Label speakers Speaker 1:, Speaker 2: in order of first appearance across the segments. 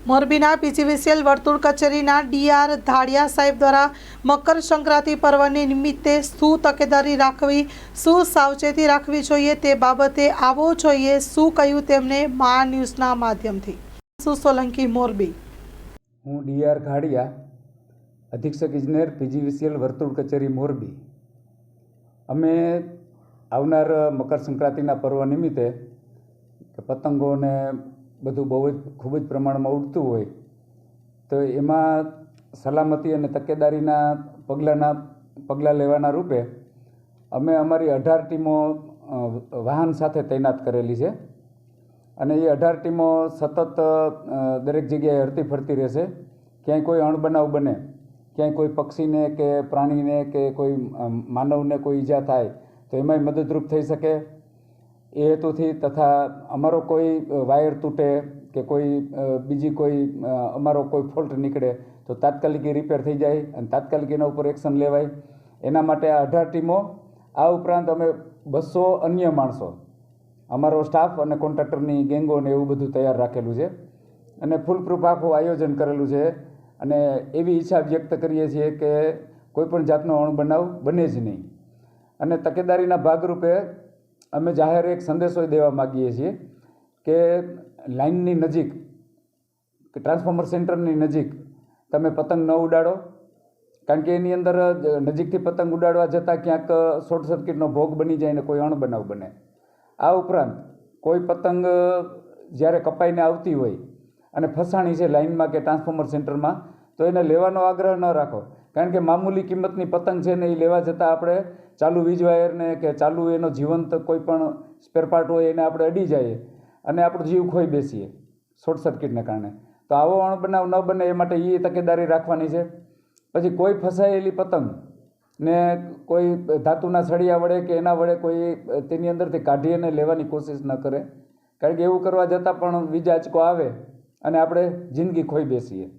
Speaker 1: મોરબીના પીજીવીસીએલ વર્તુળ કચેરીના ડીઆર ધાડિયા સાહેબ દ્વારા મકર સંક્રાંતિ પર્વની નિમિત્તે શું તકેદારી રાખવી, શું સાવચેતી રાખવી જોઈએ તે બાબતે આવો જોઈએ શું કહ્યું તેમણે મા ન્યૂઝના માધ્યમથી. સોલંકી, મોરબી.
Speaker 2: હું ડીઆર ધાડિયા, અધિક્ષક ઇજનેર પીજીવીસીએલ વર્તુળ કચેરી, મોરબી. અમે આવનાર મકર સંક્રાંતિના પર્વ નિમિત્તે પતંગોને બધું ખૂબ જ પ્રમાણમાં ઉડતું હોય તો એમાં સલામતી અને તકેદારીના પગલાં લેવાના રૂપે અમે અમારી 18 ટીમો વાહન સાથે તૈનાત કરેલી છે અને એ 18 ટીમો સતત દરેક જગ્યાએ હરતી ફરતી રહેશે. ક્યાંય કોઈ અણબનાવ બને, ક્યાંય કોઈ પક્ષીને કે પ્રાણીને કે કોઈ માનવને કોઈ ઈજા થાય તો એમાંય મદદરૂપ થઈ શકે એ હેતુથી, તથા અમારો કોઈ વાયર તૂટે કે કોઈ બીજી કોઈ અમારો કોઈ ફોલ્ટ નીકળે તો તાત્કાલિક એ રિપેર થઈ જાય અને તાત્કાલિક એના ઉપર એક્શન લેવાય એના માટે આ 18 ટીમો, આ ઉપરાંત અમે 200 અન્ય માણસો, અમારો સ્ટાફ અને કોન્ટ્રાક્ટરની ગેંગો ને એવું બધું તૈયાર રાખેલું છે અને ફૂલપ્રૂફ આખું આયોજન કરેલું છે અને એવી ઈચ્છા વ્યક્ત કરીએ છીએ કે કોઈપણ જાતનો અણબનાવ બને જ નહીં. અને તકેદારીના ભાગરૂપે અમે જાહેર એક સંદેશો દેવા માગીએ છીએ કે લાઇનની નજીક કે ટ્રાન્સફોર્મર સેન્ટરની નજીક તમે પતંગ ન ઉડાડો, કારણ કે એની અંદર નજીકથી પતંગ ઉડાડવા જતાં ક્યાંક શોર્ટ સર્કિટનો ભોગ બની જાય ને કોઈ અણબનાવ બને. આ ઉપરાંત કોઈ પતંગ જ્યારે કપાઈને આવતી હોય અને ફસાણી છે લાઇનમાં કે ટ્રાન્સફોર્મર સેન્ટરમાં તો એને લેવાનો આગ્રહ ન રાખો, કારણ કે મામૂલી કિંમતની પતંગ છે ને એ લેવા જતાં આપણે ચાલુ વીજ વાયરને કે ચાલુ એનો જીવંત કોઈ પણ સ્પેર પાર્ટ હોય એને આપણે અડી જઈએ અને આપણો જીવ ખોઈ બેસીએ શોર્ટ સર્કિટને કારણે. તો આવો અણબનાવ ન બને એ માટે એ તકેદારી રાખવાની છે. પછી કોઈ ફસાયેલી પતંગ ને કોઈ ધાતુના સળિયા વડે કે એના વડે કોઈ તેની અંદરથી કાઢી અને લેવાની કોશિશ ન કરે, કારણ કે એવું કરવા જતાં પણ વીજ આંચકો આવે અને આપણે જિંદગી ખોઈ બેસીએ.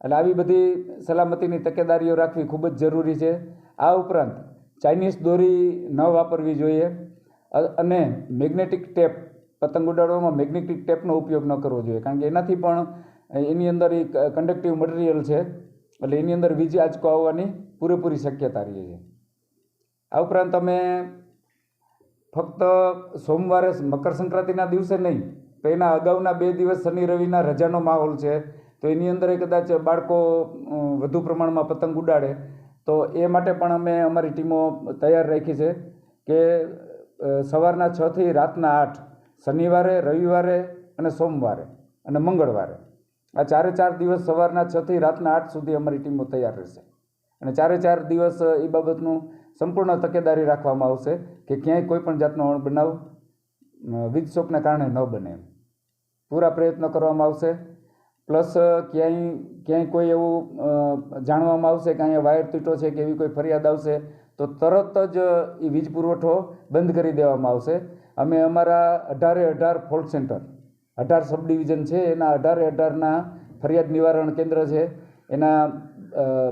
Speaker 2: એટલે આવી બધી સલામતીની તકેદારીઓ રાખવી ખૂબ જ જરૂરી છે. આ ઉપરાંત ચાઇનીઝ દોરી ન વાપરવી જોઈએ અને મેગ્નેટિક ટેપ, પતંગ ઉડાડવામાં મેગ્નેટિક ટેપનો ઉપયોગ ન કરવો જોઈએ, કારણ કે એનાથી પણ એની અંદર એ કન્ડક્ટિવ મટીરિયલ છે એટલે એની અંદર વીજ આંચકો આવવાની પૂરેપૂરી શક્યતા રહે છે. આ ઉપરાંત અમે ફક્ત સોમવારે મકર સંક્રાંતિના દિવસે નહીં તો એના અગાઉના 2 દિવસ શનિ રવિના રજાનો માહોલ છે તો એની અંદર કદાચ બાળકો વધુ પ્રમાણમાં પતંગ ઉડાડે તો એ માટે પણ અમે અમારી ટીમો તૈયાર રાખી છે કે સવારના 6 થી રાતના 8, શનિવારે, રવિવારે અને સોમવારે અને મંગળવારે, આ 4 દિવસ સવારના 6 થી રાતના 8 સુધી અમારી ટીમો તૈયાર રહેશે અને 4 દિવસ એ બાબતનું સંપૂર્ણ તકેદારી રાખવામાં આવશે કે ક્યાંય કોઈ પણ જાતનો અણબનાવ વીજ શોકને કારણે ન બને. પૂરા પ્રયત્નો કરવામાં આવશે. પ્લસ ક્યાંય કોઈ એવું જાણવામાં આવશે કે અહીંયા વાયર તૂટ્યો છે કે એવી કોઈ ફરિયાદ આવશે તો તરત જ એ વીજ પુરવઠો બંધ કરી દેવામાં આવશે. અમે અમારા 18 ફોલ્ટ સેન્ટર, 18 સબ ડિવિઝન છે એના 18ના ફરિયાદ નિવારણ કેન્દ્ર છે એના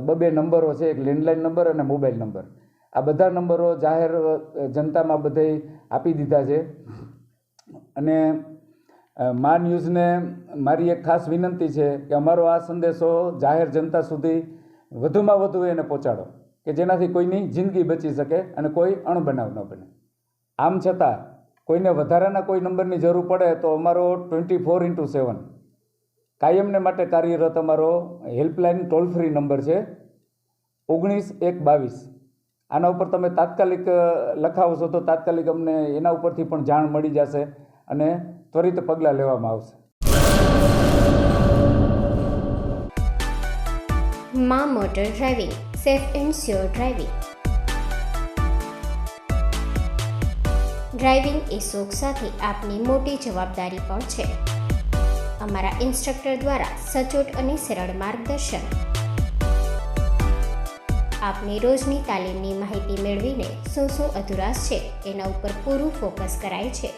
Speaker 2: 2 નંબરો છે, એક લેન્ડલાઇન નંબર અને મોબાઈલ નંબર. આ બધા નંબરો જાહેર જનતામાં બધે આપી દીધા છે અને મા ન્યૂઝને મારી એક ખાસ વિનંતી છે કે અમારો આ સંદેશો જાહેર જનતા સુધી વધુમાં વધુ એને પહોંચાડો કે જેનાથી કોઈની જિંદગી બચી શકે અને કોઈ અણબનાવ ન બને. આમ છતાં કોઈને વધારાના કોઈ નંબરની જરૂર પડે તો અમારો 24x7 કાયમને માટે કાર્યરત અમારો હેલ્પલાઇન ટોલ ફ્રી નંબર છે 19-1-22. આના ઉપર તમે તાત્કાલિક લખાવશો તો તાત્કાલિક અમને એના ઉપરથી પણ જાણ મળી જશે અને ત્વરિત પગલાં લેવામાં આવશે.
Speaker 3: મા motor driving, safe and sure driving. Driving એ શોખ સાથે આપની મોટી જવાબદારી પણ છે. અમારા ઇન્સ્ટ્રક્ટર દ્વારા સચોટ અને સરળ માર્ગદર્શન. આપની રોજની તાલીમની માહિતી મેળવીને શું અધુરાશ છે એના ઉપર પૂરું ફોકસ કરાય છે.